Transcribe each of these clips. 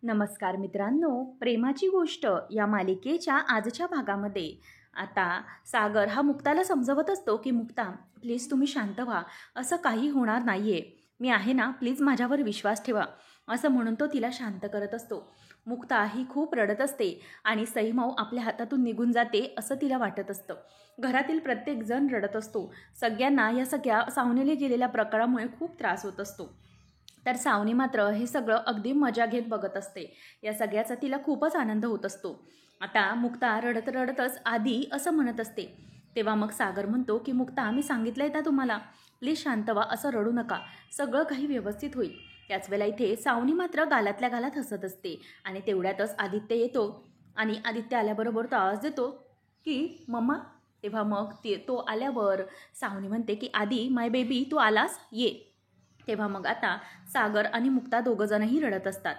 नमस्कार मित्रांनो, प्रेमाची गोष्ट या मालिकेच्या आजच्या भागामध्ये आता सागर हा मुक्ताला समजवत असतो की मुक्ता प्लीज तुम्ही शांत व्हा, असं काही होणार नाहीये, मी आहे ना, प्लीज माझ्यावर विश्वास ठेवा, असं म्हणून तो तिला शांत करत असतो. मुक्ता ही खूप रडत असते आणि सईमाऊ आपल्या हातातून निघून जाते असं तिला वाटत असतं. घरातील प्रत्येक जण रडत असतो. सगळ्यांना या सगळ्या सावनेले गेलेल्या प्रकारामुळे खूप त्रास होत असतो. तर सावनी मात्र हे सगळं अगदी मजा घेत बघत असते. या सगळ्याचा तिला खूपच आनंद होत असतो. आता मुक्ता रडत रडतच आधी असं म्हणत असते. तेव्हा मग सागर म्हणतो की मुक्ता, मी सांगितलंय ना तुम्हाला, प्लीज शांत व्हा, असं रडू नका, सगळं काही व्यवस्थित होईल. त्याच वेळेला इथे सावनी मात्र गालातल्या गालात हसत असते आणि तेवढ्यातच आदित्य येतो आणि आदित्य आल्याबरोबर तो आवाज देतो की मम्मा. तेव्हा मग तो आल्यावर सावनी म्हणते की आधी माय बेबी तू आलास, ये. तेव्हा मग आता सागर आणि मुक्ता दोघंजणही रडत असतात.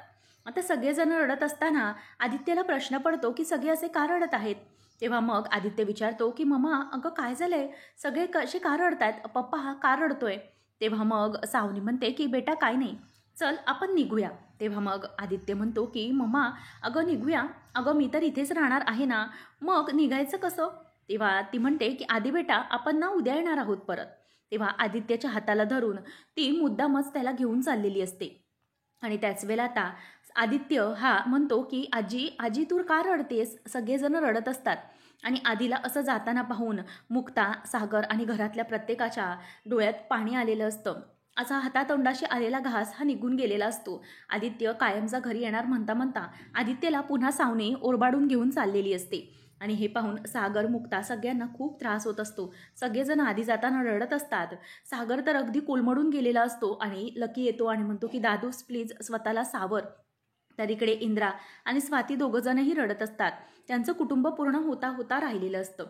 आता सगळेजण रडत असताना आदित्यला प्रश्न पडतो की सगळे असे का रडत आहेत. तेव्हा मग आदित्य विचारतो की मम्मा, अगं काय झालंय, सगळे कसे का रडतायत, पप्पा हा का रडतोय. तेव्हा मग सावनी म्हणते की बेटा काय नाही, चल आपण निघूया. तेव्हा मग आदित्य म्हणतो की मम्मा अगं निघूया, अगं मी तर इथेच राहणार आहे ना, मग निघायचं कसं. तेव्हा ती म्हणते की आधी बेटा आपण ना उद्या येणार आहोत परत. तेव्हा आदित्यच्या हाताला धरून ती मुद्दामच त्याला घेऊन चाललेली असते. आणि त्याच वेळेला आता आदित्य हा म्हणतो की आजी आजी तू का रडतेस, सगळेजण रडत असतात. आणि आधीला असं जाताना पाहून मुक्ता, सागर आणि घरातल्या प्रत्येकाच्या डोळ्यात पाणी आलेलं असतं. असा हातातोंडाशी आलेला घास हा निघून गेलेला असतो. आदित्य कायमचा घरी येणार म्हणता म्हणता आदित्यला पुन्हा सावनी ओरबाडून घेऊन चाललेली असते. आणि हे पाहून सागर, मुक्ता सगळ्यांना खूप त्रास होत असतो. सगळेजण आधी जाताना रडत असतात. सागर तर अगदी कोलमडून गेलेला असतो आणि लकी येतो आणि म्हणतो की दादूस प्लीज स्वतःला सावर. तर इकडे इंद्रा आणि स्वाती दोघंजणही रडत असतात. त्यांचं कुटुंब पूर्ण होता होता राहिलेलं असतं.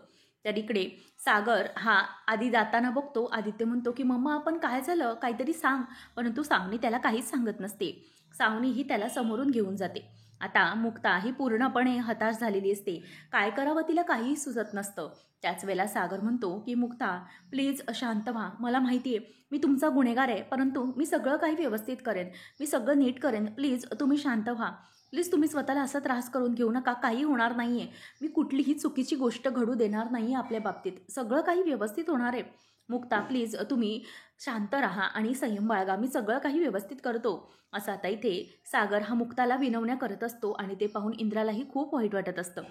तर इकडे सागर हा आधी जाताना बघतो. आदित्य म्हणतो की मम्मा आपण काय झालं, काहीतरी सांग. परंतु सावनी त्याला काहीच सांगत नसते. सावनी ही त्याला समोरून घेऊन जाते. आता मुक्ता ही पूर्णपणे हताश झालेली असते. काय करावं तिला काहीही सुचत नसतं. त्याच वेळेला सागर म्हणतो की मुक्ता प्लीज शांत व्हा, मला माहिती आहे मी तुमचा गुन्हेगार आहे, परंतु मी सगळं काही व्यवस्थित करेन, मी सगळं नीट करेन, प्लीज तुम्ही शांत व्हा, प्लीज तुम्ही स्वतःला असा त्रास करून घेऊ नका, काही होणार नाही आहे, मी कुठलीही चुकीची गोष्ट घडू देणार नाही आहे आपल्या बाबतीत, सगळं काही व्यवस्थित होणार आहे. मुक्ता प्लीज तुम्ही शांत राहा आणि संयम बाळगा, मी सगळं काही व्यवस्थित करतो. असं आता इथे सागर हा मुक्ताला विनवण्या करत असतो आणि ते पाहून इंद्रालाही खूप वाईट वाटत असतं.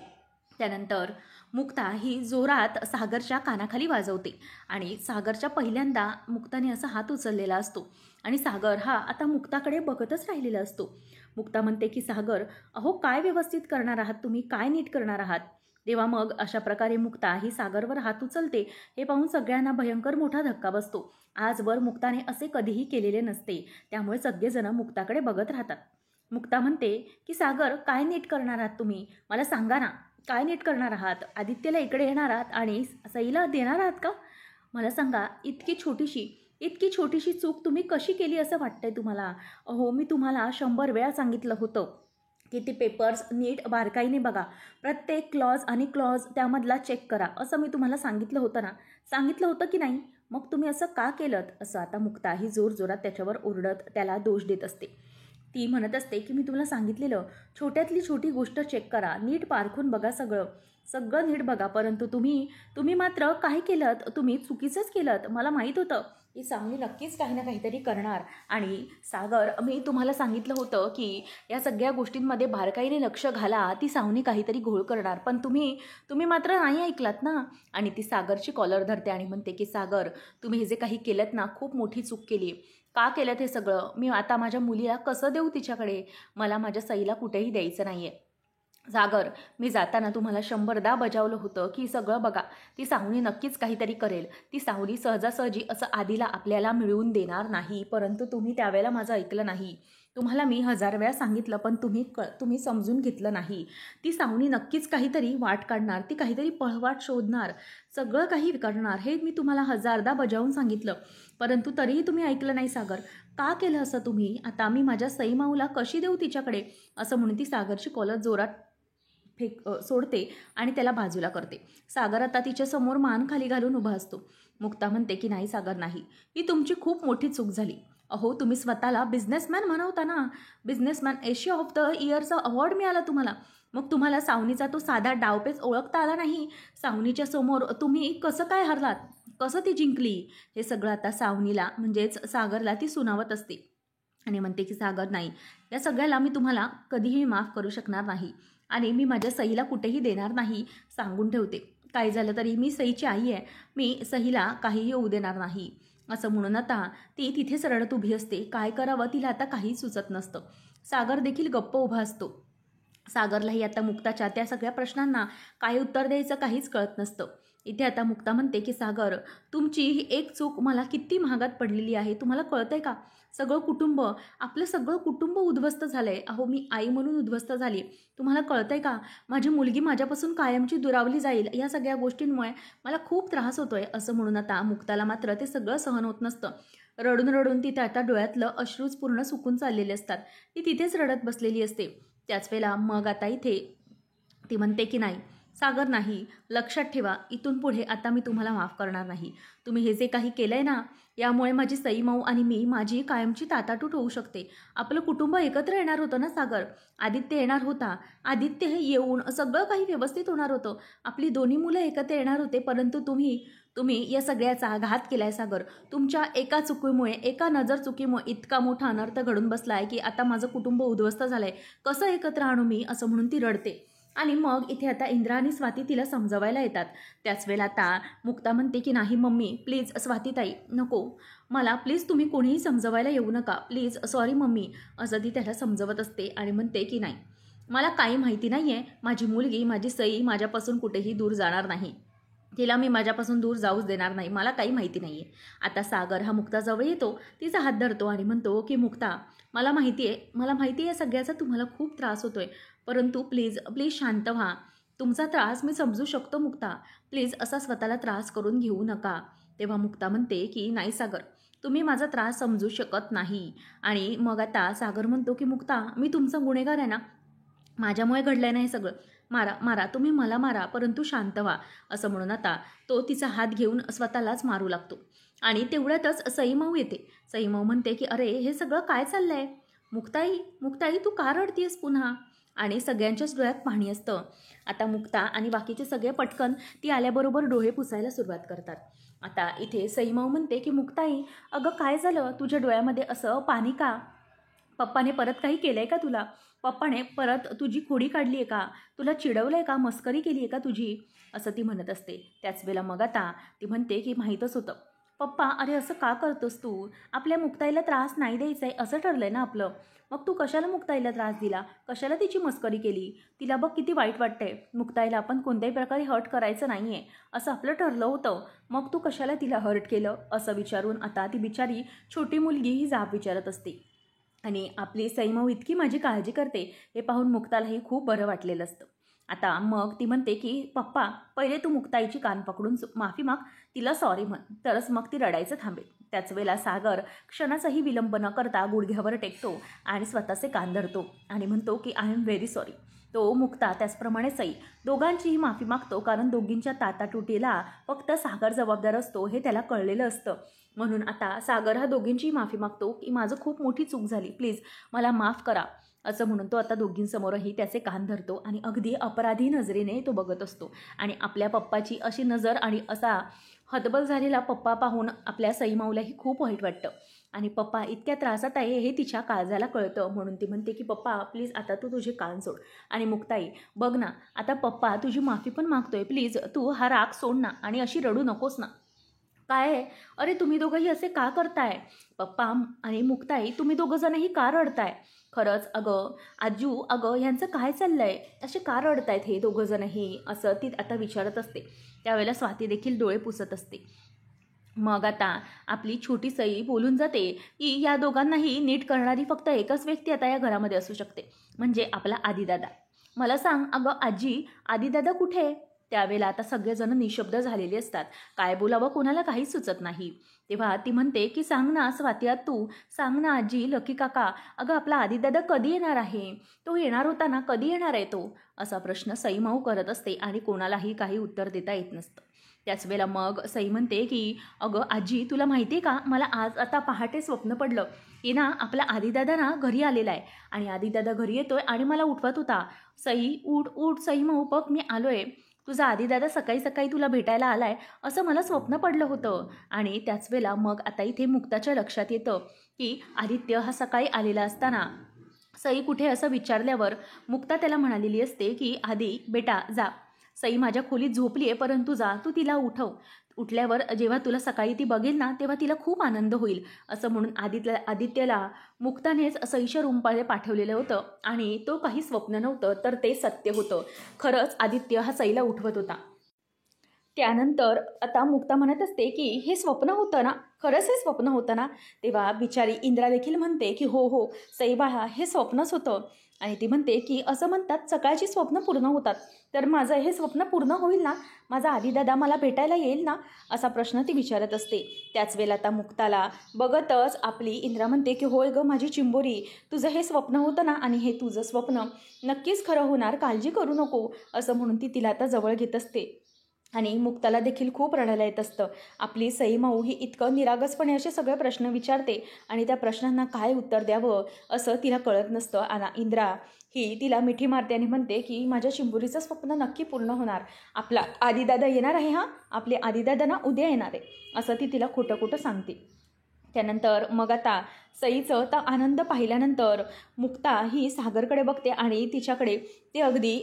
त्यानंतर मुक्ता ही जोरात सागरच्या कानाखाली वाजवते आणि सागरच्या पहिल्यांदा मुक्ताने असा हात उचललेला असतो आणि सागर हा आता मुक्ताकडे बघतच राहिलेला असतो. मुक्ता म्हणते की सागर, अहो काय व्यवस्थित करणार आहात तुम्ही, काय नीट करणार आहात. तेव्हा मग अशा प्रकारे मुक्ता ही सागरवर हात उचलते. हे पाहून सगळ्यांना भयंकर मोठा धक्का बसतो. आजवर मुक्ताने असे कधीही केलेले नसते. त्यामुळे सगळेजण मुक्ताकडे बघत राहतात. मुक्ता म्हणते की सागर काय नीट करणार आहात तुम्ही, मला सांगा ना, काय नीट करणार आहात. आदित्यला इकडे येणार आहात आणि सईला देणार आहात का, मला सांगा. इतकी छोटीशी चूक तुम्ही कशी केली असं वाटतंय तुम्हाला. अहो मी तुम्हाला 100 वेळा सांगितलं होतं की ते पेपर्स नीट बारकाईने बघा, प्रत्येक क्लॉज आणि क्लॉज त्यामधला चेक करा, असं मी तुम्हाला सांगितलं होतं ना, सांगितलं होतं की नाही, मग तुम्ही असं का केलं. असं आता मुक्ता ही जोरजोरात त्याच्यावर ओरडत त्याला दोष देत असते. ती म्हणत असते की मी तुम्हाला सांगितलेलं, छोट्यातली छोटी गोष्ट चेक करा, नीट पारखून बघा, सगळं नीट बघा, परंतु तुम्ही मात्र काय केलं, तुम्ही चुकीचंच केलं. मला माहीत होतं की सावनी नक्कीच काही ना काहीतरी करणार आणि सागर, मी तुम्हाला सांगितलं होतं की या सगळ्या गोष्टींमध्ये बारकाईने लक्ष घाला, ती सावनी काहीतरी घोळ करणार, पण तुम्ही मात्र नाही ऐकलात ना. आणि ती सागरची कॉलर धरते आणि म्हणते की सागर, तुम्ही हे जे काही केलं ना, खूप मोठी चूक केली. का केलं ते सगळं, मी आता माझ्या मुलीला कसं देऊ तिच्याकडे, मला माझ्या सईला कुठेही द्यायचं नाही आहे. सागर, मी जाताना तुम्हाला 100दा बजावलं होतं की सगळं बघा, ती सावनी नक्कीच काहीतरी करेल, ती सावनी सहजासहजी असं आधीला आपल्याला मिळवून देणार नाही, परंतु तुम्ही त्यावेळेला माझं ऐकलं नाही. तुम्हाला मी 1000 वेळा सांगितलं, पण तुम्ही समजून घेतलं नाही. ती सावनी नक्कीच काहीतरी वाट काढणार, ती काहीतरी पळवाट शोधणार, सगळं काही करणार, हे मी तुम्हाला 1000दा बजावून सांगितलं, परंतु तरीही तुम्ही ऐकलं नाही. सागर, का केलं असं तुम्ही, आता मी माझ्या सईमाऊला कशी देऊ तिच्याकडे. असं म्हणून ती सागरची कॉलर जोरात सोडते आणि त्याला बाजूला करते. सागर आता तिच्यासमोर मान खाली घालून उभा असतो. मुक्ता म्हणते की नाही सागर, नाही, ही तुमची खूप मोठी चूक झाली. अहो तुम्ही स्वतःला बिझनेसमॅन म्हणवता ना, बिझनेसमॅन एशिया ऑफ द इयरचा अवॉर्ड मिळाला तुम्हाला. मग तुम्हाला सावनीचा तो साधा डावपेच ओळखता आला नाही. सावनीच्या समोर तुम्ही कसं काय हरलात, कसं ती जिंकली, हे सगळं आता सावनीला म्हणजेच सागरला ती सुनावत असते आणि म्हणते की सागर नाही, या सगळ्याला मी तुम्हाला कधीही माफ करू शकणार नाही आणि मी माझ्या सईला कुठेही देणार नाही, सांगून ठेवते. काही झालं तरी मी सईची आई आहे, मी सईला काहीही होऊ देणार नाही, असं म्हणून आता ती तिथेच रडत उभी असते. काय करावं तिला आता काही सुचत नसतं. सागर देखील गप्प उभा असतो. सागरलाही आता मुक्ताच्या त्या सगळ्या प्रश्नांना काय उत्तर द्यायचं काहीच कळत नसतं. इथे आता मुक्ता म्हणते की सागर, तुमची ही एक चूक मला किती महागात पडलेली आहे, तुम्हाला कळतंय का? सगळं कुटुंब, आपलं सगळं कुटुंब उद्ध्वस्त झालं आहे. अहो मी आई म्हणून उद्ध्वस्त झाली, तुम्हाला कळतंय का? माझी मुलगी माझ्यापासून कायमची दुरावली जाईल, या सगळ्या गोष्टींमुळे मला खूप त्रास होतोय, असं म्हणून आता मुक्ताला मात्र ते सगळं सहन होत नसतं. रडून रडून ती आता डोळ्यातलं अश्रूच पूर्ण सुकून चाललेले असतात. ती तिथेच रडत बसलेली असते. त्याच वेळेला मग आता इथे ती म्हणते की नाही सागर, नाही, लक्षात ठेवा, इथून पुढे आता मी तुम्हाला माफ करणार नाही. तुम्ही हे जे काही केलंय ना, यामुळे माझी सई माऊ आणि मी माझी कायमची ताटातूट होऊ शकते. आपलं कुटुंब एकत्र येणार होतं ना सागर, आदित्य येणार होता, आदित्य हे येऊन सगळं काही व्यवस्थित होणार होतं, आपली दोन्ही मुलं एकत्र येणार होते. परंतु तुम्ही या सगळ्याचा घात केलाय सागर. तुमच्या एका चुकीमुळे, एका नजर चुकीमुळे इतका मोठा अनर्थ घडून बसला आहे की आता माझं कुटुंब उद्ध्वस्त झालं आहे, कसं एकत्र आणू मी, असं म्हणून ती रडते. आणि मग इथे आता इंद्रा आणि स्वाती तिला समजवायला येतात. त्याच वेळेला आता मुक्ता म्हणते की नाही मम्मी, प्लीज स्वातीताई नको, मला प्लीज तुम्ही कोणीही समजवायला येऊ नका, प्लीज, सॉरी मम्मी, असं ती त्याला समजवत असते आणि म्हणते की नाही, मला काही माहिती नाही आहे, माझी मुलगी, माझी सई माझ्यापासून कुठेही दूर जाणार नाही, तिला मी माझ्यापासून दूर जाऊच देणार नाही, मला काही माहिती नाही आहे. आता सागर हा मुक्ताजवळ येतो, तिचा हात धरतो आणि म्हणतो की मुक्ता, मला माहिती आहे सगळ्याचा तुम्हाला खूप त्रास होतोय, परंतु प्लीज शांत व्हा, तुमचा त्रास मी समजू शकतो मुक्ता, प्लीज असा स्वतःला त्रास करून घेऊ नका. तेव्हा मुक्ता म्हणते की नाही सागर, तुम्ही माझा त्रास समजू शकत नाही. आणि मग आता सागर म्हणतो की मुक्ता, मी तुमचा गुन्हेगार आहे ना, माझ्यामुळे घडलंय ना हे सगळं, मारा तुम्ही मला मारा, परंतु शांत व्हा, असं म्हणून आता तो तिचा हात घेऊन स्वतःलाच मारू लागतो. आणि तेवढ्यातच सईमाऊ येते. सईमाऊ म्हणते की अरे हे सगळं काय चाललंय, मुक्ताई तू का रडतीयस पुन्हा? आणि सगळ्यांच्याच डोळ्यात पाणी असतं. आता मुक्ता आणि बाकीचे सगळे पटकन ती आल्याबरोबर डोळे पुसायला सुरुवात करतात. आता इथे सईमाऊ म्हणते की मुक्ताई, अगं काय झालं, तुझ्या डोळ्यामध्ये असं पाणी का? पप्पाने परत काही केलं आहे का तुला? पप्पाने परत तुझी खोडी काढली आहे का? तुला चिडवलं आहे का? मस्करी केली आहे का तुझी? असं ती म्हणत असते. त्याच वेळेला मग आता ती म्हणते की माहीतच होतं पप्पा, अरे असं का करतोस तू? आपल्या मुक्ताईला त्रास नाही द्यायचा आहे असं ठरलं आहे ना आपलं, मग तू कशाला मुक्ताईला त्रास दिला, कशाला तिची मस्करी केली? तिला बघ किती वाईट वाटतंय, मुक्ताईला आपण कोणत्याही प्रकारे हर्ट करायचं नाही आहे असं आपलं ठरलं होतं, मग तू कशाला तिला हर्ट केलं, असं विचारून आता ती बिचारी छोटी मुलगी ही जाब विचारत असते. आणि आपली सईमाऊ इतकी माझी काळजी करते हे पाहून मुक्तालाही खूप बरं वाटलेलं असतं. आता मग ती म्हणते की पप्पा, पहिले तू मुक्ताईची कान पकडून माफी माग, तिला सॉरी म्हण, तरच मग ती रडायचं थांबेल. त्याच वेळेला सागर क्षणाचाही विलंब न करता गुडघ्यावर टेकतो आणि स्वतःचे कान धरतो आणि म्हणतो की आय एम व्हेरी सॉरी. तो मुक्ता त्याचप्रमाणे सई दोघांचीही माफी मागतो, कारण दोघींच्या ताटातुटीला फक्त सागर जबाबदार असतो हे त्याला कळलेलं असतं. म्हणून आता सागर हा दोघींचीही माफी मागतो की माझं खूप मोठी चूक झाली, प्लीज मला माफ करा, असं म्हणून तो आता दोघींसमोरही त्याचे कान धरतो आणि अगदी अपराधी नजरेने तो बघत असतो. आणि आपल्या पप्पाची अशी नजर आणि असा हतबल झालेला पप्पा पाहून आपल्या सईमाऊलाही खूप वाईट वाटतं. आणि पप्पा इतक्या त्रासात आहे हे तिच्या काळजाला कळतं, म्हणून ती म्हणते की पप्पा प्लीज आता तू तुझे कान सोड. आणि मुक्ताई बघ ना, आता पप्पा तुझी माफी पण मागतोय, प्लीज तू हा राग सोड ना आणि अशी रडू नकोस ना. काय आहे, अरे तुम्ही दोघंही असे का करताय? पप्पा आणि मुक्ताई तुम्ही दोघंजणही का रडताय? खरंच अगं आजू, अगं ह्यांचं काय चाललंय, असे का रडतायत हे दोघंजणही, असं ती आता विचारत असते. त्यावेळेला स्वाती देखील डोळे पुसत असते. मग आता आपली छोटी सई बोलून जाते की या दोघांनाही नीट करणारी फक्त एकच व्यक्ती आता या घरामध्ये असू शकते, म्हणजे आपला आदिदादा. मला सांग अगं आजी, आदिदादा कुठे? त्यावेळेला आता सगळेजण निशब्द झालेले असतात. काय बोलावं कोणाला काहीच सुचत नाही. तेव्हा ती म्हणते की सांग ना स्वाती, तू सांग ना आजी, लकी काका, अगं आपला आदिदादा कधी येणार आहे? तो येणार होता ना, कधी येणार आहे तो? असा प्रश्न सईमाऊ करत असते आणि कोणालाही काही उत्तर देता येत नसतं. त्याच वेळेला मग सई म्हणते की अगं आजी, तुला माहिती आहे का, मला आज आता पहाटे स्वप्न पडलं की ना आपला आदिदादा ना घरी आलेला आहे आणि आदिदादा घरी येतोय आणि मला उठवत होता, सई उठ उठ सई, मग बघ मी आलोय, तुझा आदिदादा सकाळी सकाळी तुला भेटायला आलाय, असं मला स्वप्न पडलं होतं. आणि त्याच वेळेला मग आता इथे मुक्ताच्या लक्षात येतं की आदित्य हा सकाळी आलेला असताना सई कुठे असं विचारल्यावर मुक्ता त्याला म्हणालेली असते की आदी बेटा जा, सई माझ्या खोलीत झोपली आहे, परंतु जा तू तिला उठव, उठल्यावर जेव्हा तुला सकाळी ती बघेल ना तेव्हा तिला खूप आनंद होईल, असं म्हणून आदित्यला मुक्तानेच सईच्या रूममध्ये पाठवलेलं होतं आणि तो काही स्वप्न नव्हतं तर ते सत्य होतं. खरंच आदित्य हा सईला उठवत होता. त्यानंतर आता मुक्ता म्हणत असते की हे स्वप्न होतं ना, खरंच हे स्वप्न होतं ना, तेव्हा बिचारी इंद्रा देखील म्हणते की हो हो सई बाळा, हे स्वप्नच होतं. आणि ती म्हणते की असं म्हणतात सकाळची स्वप्न पूर्ण होतात, तर माझं हे स्वप्न पूर्ण होईल ना, माझा आदिदादा मला भेटायला येईल ना, असा प्रश्न ती विचारत असते. त्याच वेळेला आता मुक्ताला बघतच आपली इंद्रा म्हणते की होय गं माझी चिंबोरी, तुझं हे स्वप्न होतं ना आणि हे तुझं स्वप्न नक्कीच खरं होणार, काळजी करू नको, असं म्हणून ती तिला आता जवळ घेत असते. आणि मुक्ताला देखील खूप रडायला येत असतं. आपली सई माऊ ही इतकं निरागसपणे असे सगळे प्रश्न विचारते आणि त्या प्रश्नांना काय उत्तर द्यावं असं तिला कळत नसतं. इंद्रा ही तिला मिठी मारते आणि म्हणते की माझ्या चिंबुरीचं स्वप्न नक्की पूर्ण होणार, आपला आदिदादा येणार आहे, हां आपले आदिदादा ना उद्या येणार आहे, असं ती तिला खोटं खोटं सांगते. त्यानंतर मग आता सईचं तर आनंद पाहिल्यानंतर मुक्ता ही सागरकडे बघते आणि तिच्याकडे ते अगदी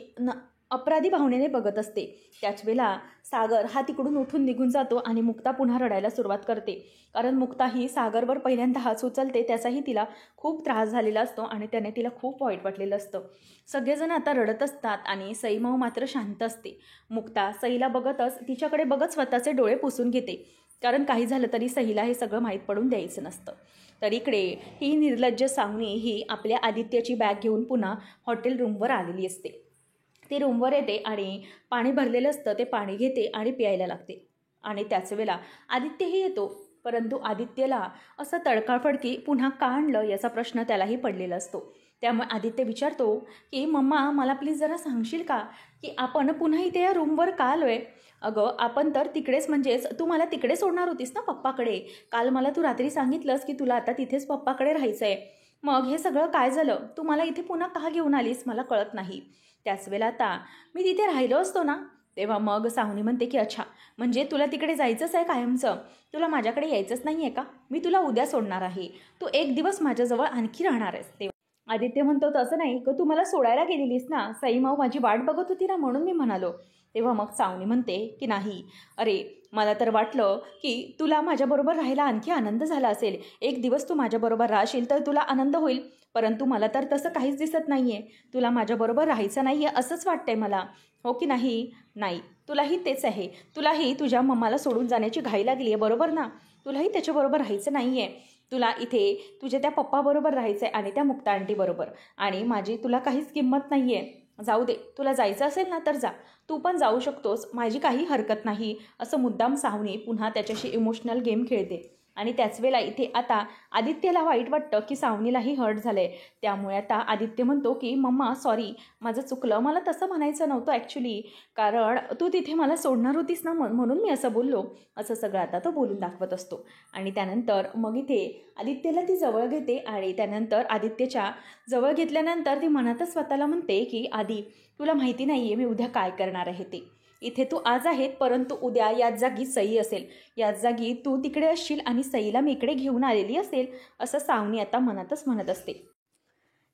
अपराधी भावनेने बघत असते. त्याच वेळेला सागर हा तिकडून उठून निघून जातो आणि मुक्ता पुन्हा रडायला सुरुवात करते, कारण मुक्ता ही सागरवर पहिल्यांदा हात उचलते, त्याचाही तिला खूप त्रास झालेला असतो आणि त्याने तिला खूप वाईट वाटलेलं असतं. सगळेजण आता रडत असतात आणि सई माऊ मात्र शांत असते. मुक्ता सईला बघतच तिच्याकडे बघत स्वतःचे डोळे पुसून घेते, कारण काही झालं तरी सईला हे सगळं माहीत पडून द्यायचं नसतं. तर इकडे ही निर्लज्ज सावनी ही आपल्या आदित्याची बॅग घेऊन पुन्हा हॉटेल रूमवर आलेली असते. ती रूमवर येते आणि पाणी भरलेलं असतं ते पाणी घेते आणि प्यायला लागते. आणि त्याच वेळेला आदित्यही येतो, परंतु आदित्यला असं तडकाफडकी पुन्हा का आणलं याचा प्रश्न त्यालाही पडलेला असतो. त्यामुळे आदित्य विचारतो की मम्मा मला प्लीज जरा सांगशील का की आपण पुन्हा इथे या रूमवर का आलो आहे? अगं आपण तर तिकडेच, म्हणजेच तू मला तिकडे सोडणार होतीस ना पप्पाकडे, काल मला तू रात्री सांगितलंस की तुला आता तिथेच पप्पाकडे राहायचं आहे, मग हे सगळं काय झालं, तू मला इथे पुन्हा का घेऊन आलीस मला कळत नाही. त्याच वेळेला आता मी तिथे राहिलो असतो ना, तेव्हा मग सावनी म्हणते की अच्छा, म्हणजे तुला तिकडे जायचंच आहे कायमचं, तुला माझ्याकडे यायचंच नाही आहे का, मी तुला उद्या सोडणार आहे, तू एक दिवस माझ्याजवळ आणखी राहणार आहेस. तेव्हा आदित्य म्हणतो तसं नाही ग, तू मला सोडायला गेलेलीस ना, सई माऊ माझी वाट बघत होती ना म्हणून मी म्हणालो. तेव्हा मग सावनी म्हणते की नाही, अरे मला तर वाटलं की तुला माझ्याबरोबर राहायला आणखी आनंद झाला असेल, एक दिवस तू माझ्याबरोबर राहशील तर तुला आनंद होईल, परंतु मला तर तसं काहीच दिसत नाही आहे, तुला माझ्याबरोबर राहायचं नाही आहे असंच वाटतंय मला, हो की नाही? नाही, तुलाही तेच आहे, तुलाही तुझ्या मम्माला सोडून जाण्याची घाई लागली आहे बरोबर ना, तुलाही त्याच्याबरोबर राहायचं नाही आहे, तुला इथे तुझ्या त्या पप्पाबरोबर राहायचं आहे आणि त्या मुक्ता आंटीबरोबर, आणि माझी तुला काहीच किंमत नाही आहे, जाऊ दे, तुला जायचं असेल ना तर जा, तू पण जाऊ शकतोस, माझी काही हरकत नाही, असं मुद्दाम सावनी पुन्हा त्याच्याशी इमोशनल गेम खेळते. आणि त्याच वेळेला इथे आता आदित्यला वाईट वाटतं की सावनीलाही हर्ट झालं आहे. त्यामुळे आता आदित्य म्हणतो की मम्मा सॉरी, माझं चुकलं, मला तसं म्हणायचं नव्हतं ॲक्च्युली, कारण तू तिथे मला सोडणार होतीस ना म्हणून मी असं बोललो, असं सगळं आता तो बोलून दाखवत असतो. आणि त्यानंतर मग इथे आदित्यला ती जवळ घेते आणि त्यानंतर आदित्यच्या जवळ घेतल्यानंतर ती मनातच स्वतःला म्हणते की आदी, तुला माहिती नाही आहे मी उद्या काय करणार आहे ते, इथे तू आज आहेत परंतु उद्या याच जागी सई असेल, याच जागी तू तिकडे असशील आणि सईला मी इकडे घेऊन आलेली असेल, असं सावनी आता मनातच म्हणत असते.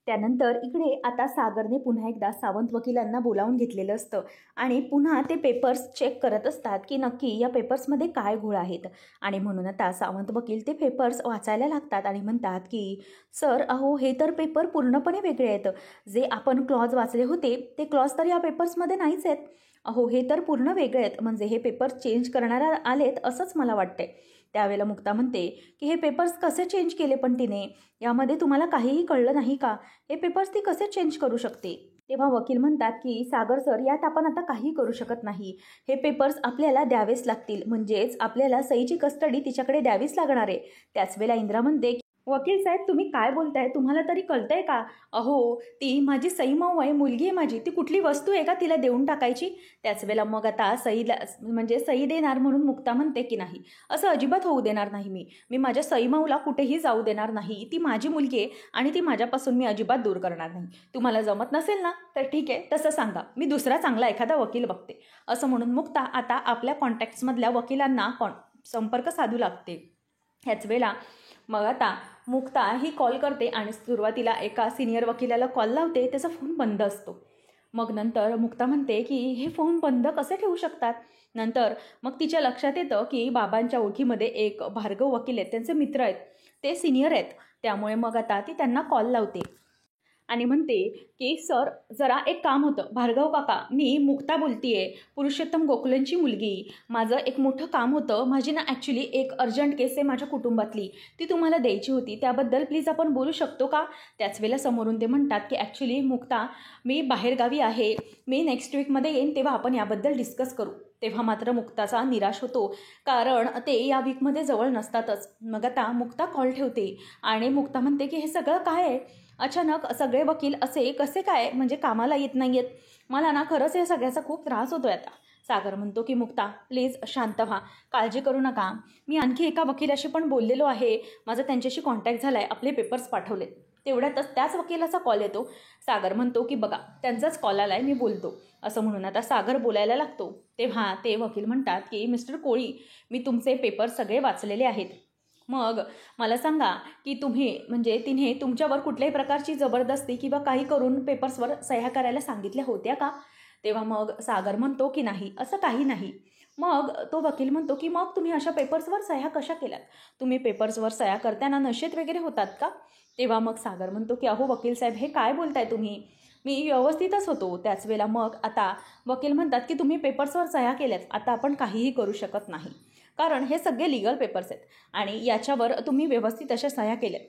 त्यानंतर इकडे आता सागरने पुन्हा एकदा सावंत वकिलांना बोलावून घेतलेलं असतं आणि पुन्हा ते पेपर्स चेक करत असतात की नक्की या पेपर्समध्ये काय घोळ आहेत. आणि म्हणून आता सावंत वकील ते पेपर्स वाचायला लागतात आणि म्हणतात की सर अहो हे तर पेपर पूर्णपणे वेगळे आहेत, जे आपण क्लॉज वाचले होते ते क्लॉज तर या पेपर्समध्ये नाहीच आहेत, अहो हे तर पूर्ण वेगळे आहेत, म्हणजे हे पेपर्स चेंज करणारा आलेत असंच मला वाटते. त्यावेळेला मुक्ता म्हणते की हे पेपर्स कसे चेंज केले पण तिने, यामध्ये तुम्हाला काहीही कळलं नाही का, हे पेपर्स ती कसे चेंज करू शकते? तेव्हा वकील म्हणतात की सागर सर यात आपण आता काही करू शकत नाही, हे पेपर्स आपल्याला द्यावेच लागतील, म्हणजेच आपल्याला सईची कस्टडी तिच्याकडे द्यावीच लागणार आहे. त्याच वेळेला इंद्रा म्हणते वकील साहेब, तुम्ही काय बोलताय? तुम्हाला तरी कळतंय का? अहो, ती माझी सई माऊ आहे, मुलगी आहे माझी. ती कुठली वस्तू आहे का तिला देऊन टाकायची? त्याच वेळेला मग आता सईला म्हणजे सई देणार म्हणून मुक्ता म्हणते की नाही, असं अजिबात होऊ देणार नाही मी. मी माझ्या सई माऊला कुठेही जाऊ देणार नाही. ती माझी मुलगी आहे आणि ती माझ्यापासून मी अजिबात दूर करणार नाही. तुम्हाला जमत नसेल ना, तर ठीक आहे, तसं सांगा. मी दुसरा चांगला एखादा वकील बघते. असं म्हणून मुक्ता आता आपल्या कॉन्टॅक्ट्समधल्या वकिलांना संपर्क साधू लागते. ह्याच वेळेला मग आता मुक्ता ही कॉल करते आणि सुरुवातीला एका सिनियर वकिलाला कॉल लावते. त्याचा फोन बंद असतो. मग नंतर मुक्ता म्हणते की हे फोन बंद कसे ठेवू शकतात? नंतर मग तिच्या लक्षात येतं की बाबांच्या ओळखीमध्ये एक भार्गव वकील आहेत, त्यांचे मित्र आहेत, ते सिनियर आहेत. त्यामुळे मग आता ती त्यांना कॉल लावते आणि म्हणते की सर, जरा एक काम होतं. भार्गव काका, मी मुक्ता बोलतीये, पुरुषोत्तम गोखलेंची मुलगी. माझं एक मोठं काम होतं. माझी ना ॲक्च्युली एक अर्जंट केस आहे माझ्या कुटुंबातली, ती तुम्हाला द्यायची होती. त्याबद्दल प्लीज आपण बोलू शकतो का? त्याच वेळेला समोरून ते म्हणतात की ॲक्च्युली मुक्ता, मी बाहेरगावी आहे. मी नेक्स्ट वीकमध्ये येईन, तेव्हा आपण याबद्दल डिस्कस करू. तेव्हा मात्र मुक्ताचा निराश होतो, कारण ते या वीकमध्ये जवळ नसतातच. मग आता मुक्ता कॉल ठेवते आणि मुक्ता म्हणते की हे सगळं काय आहे? अचानक सगळे वकील असे कसे काय म्हणजे कामाला येत नाही आहेत? मला ना खरंच या सगळ्याचा खूप त्रास होतो आहे आता. सागर म्हणतो की मुक्ता, प्लीज शांत व्हा, काळजी करू नका. मी आणखी एका वकिलाशी पण बोललेलो आहे, माझा त्यांच्याशी कॉन्टॅक्ट झाला आहे, आपले पेपर्स पाठवलेत. तेवढ्यातच त्याच वकिलाचा कॉल येतो. सागर म्हणतो की बघा, त्यांचाच कॉल आला आहे, मी बोलतो. असं म्हणून आता सागर बोलायला लागतो. तेव्हा ते वकील म्हणतात की मिस्टर कोळी, मी तुमचे पेपर सगळे वाचलेले आहेत. मग मला सांगा की तुम्ही म्हणजे तिने तुमच्यावर कुठल्याही प्रकारची जबरदस्ती किंवा काही करून पेपर्सवर सह्या करायला सांगितल्या होत्या का? तेव्हा मग सागर म्हणतो की नाही, असं काही नाही. मग तो वकील म्हणतो की मग तुम्ही अशा पेपर्सवर सह्या कशा केल्यात? तुम्ही पेपर्सवर सह्या करताना नशेत वगैरे होतात का? तेव्हा मग सागर म्हणतो की अहो वकील साहेब, हे काय बोलताय तुम्ही? मी व्यवस्थितच होतो. त्याच वेळेला मग आता वकील म्हणतात की तुम्ही पेपर्सवर सह्या केल्यात, आता आपण काहीही करू शकत नाही, कारण हे सगळे लिगल पेपर्स आहेत आणि याच्यावर तुम्ही व्यवस्थित अशा सह्या केल्यात.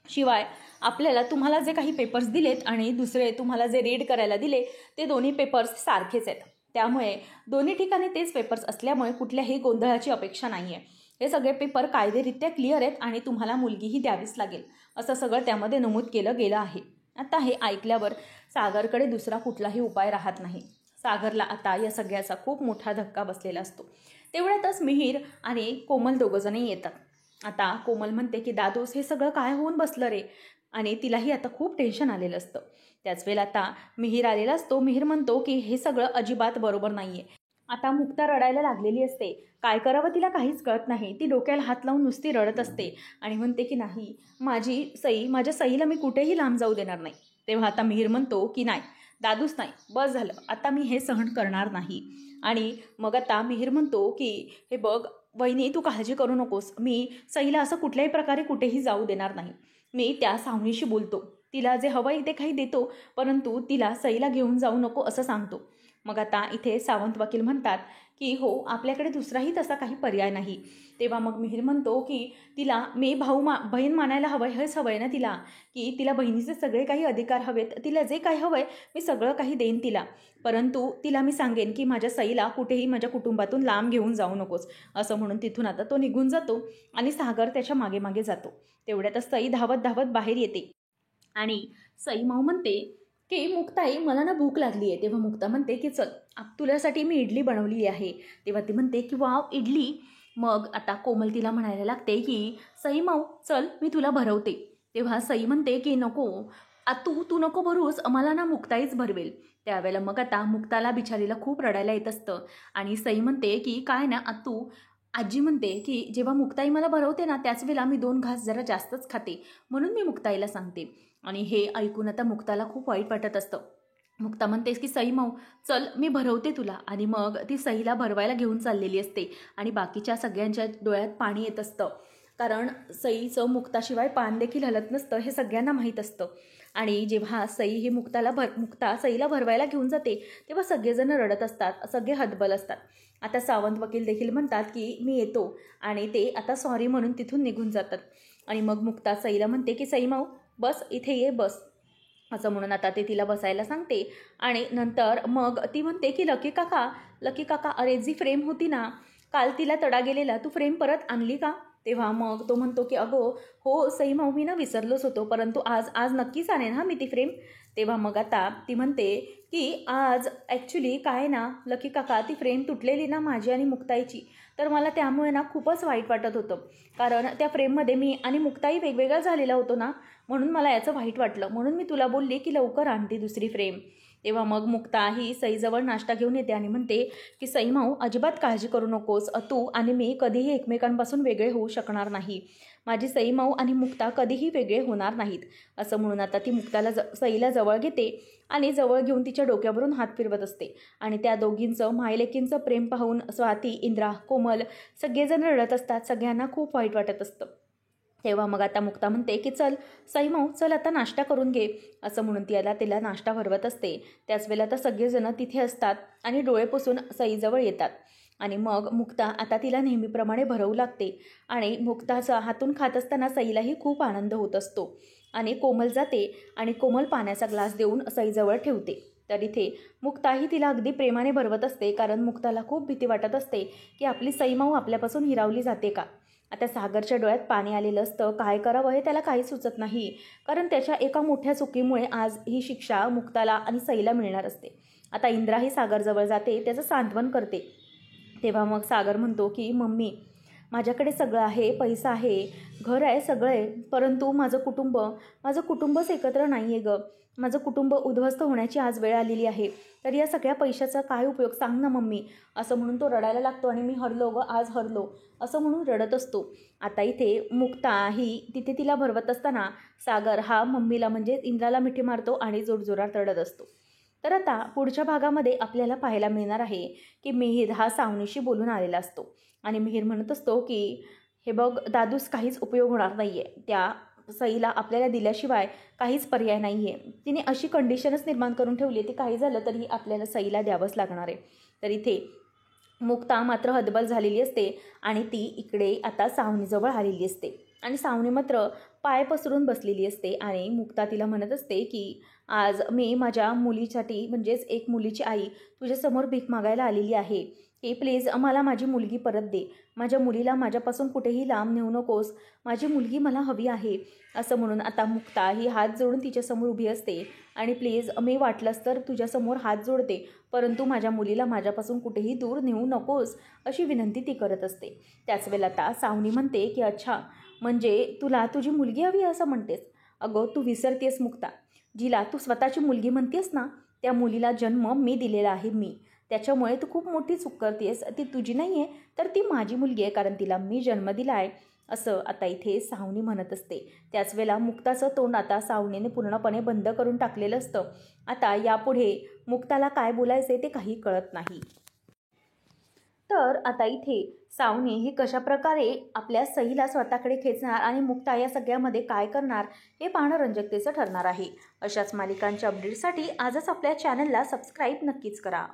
शिवाय आपल्याला तुम्हाला जे काही पेपर्स दिलेत आणि दुसरे तुम्हाला जे रीड करायला दिले, ते दोन्ही पेपर्स सारखेच आहेत. त्यामुळे दोन्ही ठिकाणी तेच पेपर्स असल्यामुळे कुठल्याही गोंधळाची अपेक्षा नाही आहे. हे सगळे पेपर कायदेरित्या क्लिअर आहेत आणि तुम्हाला मुलगीही द्यावीच लागेल, असं सगळं त्यामध्ये नमूद केलं गेलं आहे. आता हे ऐकल्यावर सागरकडे दुसरा कुठलाही उपाय राहत नाही. सागरला आता या सगळ्याचा खूप मोठा धक्का बसलेला असतो. तेवढ्यातच मिहीर आणि कोमल दोघंजणही येतात. आता कोमल म्हणते की दादूस, हे सगळं काय होऊन बसलं रे? आणि तिलाही आता खूप टेन्शन आलेलं असतं. त्याच वेळेला आता मिहीर आलेला असतो. मिहीर म्हणतो की हे सगळं अजिबात बरोबर नाही आहे. आता मुक्ता रडायला लागलेली असते. काय करावं तिला काहीच कळत नाही. ती डोक्याला हात लावून नुसती रडत असते आणि म्हणते की नाही, माझ्या सईला मी कुठेही लांब जाऊ देणार नाही. तेव्हा आता मिहीर म्हणतो की नाही दादूस, नाही, बस झालं, आता मी हे सहन करणार नाही. आणि मग आता मिहीर म्हणतो की हे बघ वहिनी, तू काळजी करू नकोस. मी सईला असं कुठल्याही प्रकारे कुठेही जाऊ देणार नाही. मी त्या सावनीशी बोलतो, तिला जे हवं आहे ते काही देतो, परंतु तिला सईला घेऊन जाऊ नको असं सांगतो. मग आता इथे सावंत वकील म्हणतात की हो, आपल्याकडे दुसराही तसा काही पर्याय नाही. तेव्हा मग मिहीर म्हणतो की तिला मी बहीण मानायला हवं, हेच हवं आहे ना तिला, की तिला बहिणीचे सगळे काही अधिकार हवेत, तिला जे काही हवं आहे मी सगळं काही देईन तिला, परंतु तिला मी सांगेन की माझ्या सईला कुठेही माझ्या कुटुंबातून लांब घेऊन जाऊ नकोस. असं म्हणून तिथून आता तो निघून जातो आणि सागर त्याच्या मागे मागे जातो. तेवढ्यातच सई धावत धावत बाहेर येते आणि सई माऊ म्हणते की मुक्ताई, मला ना भूक लागली आहे. तेव्हा मुक्ता म्हणते की चल, तुझ्यासाठी मी इडली बनवली आहे. तेव्हा ती म्हणते की वाव, इडली. मग आता कोमल तिला म्हणायला लागते की सई माऊ चल, मी तुला भरवते. तेव्हा सई म्हणते की नको तू नको भरूस, मला ना मुक्ताईच भरवेल. त्यावेळेला मग आता मुक्ताला बिचारीला खूप रडायला येत असतं आणि सई म्हणते की काय ना आजी म्हणते की जेव्हा मुक्ताई मला भरवते ना, त्याच वेळेला मी 2 घास जरा जास्तच खाते, म्हणून मी मुक्ताईला सांगते. आणि हे ऐकून आता मुक्ताला खूप वाईट वाटत असतं. मुक्ता म्हणतेस की सई माऊ चल, मी भरवते तुला. आणि मग ती सईला भरवायला घेऊन चाललेली असते आणि बाकीच्या सगळ्यांच्या डोळ्यात पाणी येत असतं, कारण सईचं मुक्ताशिवाय पान देखील हलत नसतं हे सगळ्यांना माहीत असतं. आणि जेव्हा सई ही मुक्ता सईला भरवायला घेऊन जाते, तेव्हा सगळेजण रडत असतात, सगळे हतबल असतात. आता सावंत वकील देखील म्हणतात की मी येतो, आणि ते आता सॉरी म्हणून तिथून निघून जातात. आणि मग मुक्ता सईला म्हणते की सई माऊ बस, इथे ये बस. असं म्हणून आता ते तिला बसायला सांगते. आणि नंतर मग ती म्हणते की लकी काका, अरे जी फ्रेम होती ना, काल तिला तडा गेलेला, तू फ्रेम परत आणली का? तेव्हा मग तो म्हणतो की अगो हो सई माऊ, मी ना विसरलोच होतो, परंतु आज आज नक्कीच आणेन हा मी ती फ्रेम. तेव्हा मग आता ती म्हणते की आज ॲक्च्युली काय ना लकी काका, ती फ्रेम तुटलेली ना माझी आणि मुक्ताईची, तर मला त्यामुळे ना खूपच वाईट वाटत होतं, कारण त्या फ्रेममध्ये मी आणि मुक्ताई वेगवेगळा झालेला होतो ना, म्हणून मला याचं वाईट वाटलं, म्हणून मी तुला बोलली की लवकर आण ती दुसरी फ्रेम. तेव्हा मग मुक्ता ही सईजवळ नाश्ता घेऊन येते आणि म्हणते की सई माऊ, अजिबात काळजी करू नकोस, तू आणि मी कधीही एकमेकांपासून वेगळे होऊ शकणार नाही, माझी सई माऊ आणि मुक्ता कधीही वेगळे होणार नाहीत. असं म्हणून आता ती मुक्ताला सईला जवळ घेते आणि जवळ घेऊन तिच्या डोक्यावरून हात फिरवत असते. आणि त्या दोघींचं मायलेकींचं प्रेम पाहून स्वाती, इंद्रा, कोमल सगळेजण रडत असतात. सगळ्यांना खूप वाईट वाटत असतं. तेव्हा मग आता मुक्ता म्हणते की चल सई माऊ, चल आता नाश्ता करून घे, असं म्हणून तिला नाश्ता भरवत असते. त्याच वेळेला आता सगळेजण तिथे असतात आणि डोळे पुसून सईजवळ येतात. आणि मग मुक्ता आता तिला नेहमीप्रमाणे भरवू लागते आणि मुक्ताचा हातून खात असताना सईलाही खूप आनंद होत असतो. आणि कोमल जाते आणि कोमल पाण्याचा ग्लास देऊन सईजवळ ठेवते. तर इथे मुक्ताही तिला अगदी प्रेमाने भरवत असते, कारण मुक्ताला खूप भीती वाटत असते की आपली सई माऊ आपल्यापासून हिरावली जाते का. आता सागरच्या डोळ्यात पाणी आलेलं असतं. काय करावं हे त्याला काही सुचत नाही, कारण त्याच्या एका मोठ्या चुकीमुळे आज ही शिक्षा मुक्ताला आणि सईला मिळणार असते. आता इंद्राही सागरजवळ जाते, त्याचं सांत्वन करते. तेव्हा मग सागर म्हणतो की मम्मी, माझ्याकडे सगळं आहे, पैसा आहे, घर आहे, सगळं आहे, परंतु माझं कुटुंबच एकत्र नाही आहे गं. माझं कुटुंब उद्ध्वस्त होण्याची आज वेळ आलेली आहे, तर या सगळ्या पैशाचा काय उपयोग, सांग ना मम्मी, असं म्हणून तो रडायला लागतो. आणि मी हरलो ग, आज हरलो, असं म्हणून रडत असतो. आता इथे मुक्ता ही तिथे तिला भरवत असताना सागर हा मम्मीला म्हणजे इंद्राला मिठी मारतो आणि जोरजोरात रडत असतो. तर आता पुढच्या भागामध्ये आपल्याला पाहायला मिळणार आहे की मिहीर हा सावनीशी बोलून आलेला असतो आणि मिहीर म्हणत असतो की हे बघ दादूस, काहीच उपयोग होणार नाही आहे, त्या सईला आपल्याला दिल्याशिवाय काहीच पर्याय नाही आहे, तिने अशी कंडिशनच निर्माण करून ठेवली आहे, ती काही झालं तरी आपल्याला सईला द्यावंच लागणार आहे. तर इथे मुक्ता मात्र हतबल झालेली असते आणि ती इकडे आता सावनीजवळ आलेली असते आणि सावनी मात्र पाय पसरून बसलेली असते. आणि मुक्ता तिला म्हणत असते की आज मी माझ्या मुलीसाठी, म्हणजेच एक मुलीची आई, तुझ्यासमोर भीक मागायला आलेली आहे की प्लीज मला माझी मुलगी परत दे, माझ्या मुलीला माझ्यापासून कुठेही लांब नेऊ नकोस, माझी मुलगी मला हवी आहे, असं म्हणून आता मुक्ता ही हात जोडून तिच्यासमोर उभी असते आणि प्लीज मी वाटलंच तर तुझ्यासमोर हात जोडते, परंतु माझ्या मुलीला माझ्यापासून कुठेही दूर नेऊ नकोस, अशी विनंती ती करत असते. त्याच वेळेला आता सावनी म्हणते की अच्छा, म्हणजे तुला तुझी मुलगी हवी असं म्हणतेस. अगं तू विसरतेस मुक्ता, जिला तू स्वतःची मुलगी म्हणतेस ना, त्या मुलीला जन्म मी दिलेला आहे, त्याच्यामुळे तू खूप मोठी चूक करतेस. ती तुझी नाही आहे, तर ती माझी मुलगी आहे, कारण तिला मी जन्म दिला आहे, असं आता इथे सावनी म्हणत असते. त्याच वेळेला मुक्ताचं तोंड आता सावनीने पूर्णपणे बंद करून टाकलेलं असतं. आता यापुढे मुक्ताला काय बोलायचे ते काही कळत नाही. तर आता इथे सावनी ही कशाप्रकारे आपल्या सईला स्वतःकडे खेचणार आणि मुक्ता या सगळ्यामध्ये काय करणार हे पाहणं रंजकतेचं ठरणार आहे. अशाच मालिकांच्या अपडेटसाठी आजच आपल्या चॅनलला सबस्क्राईब नक्कीच करा.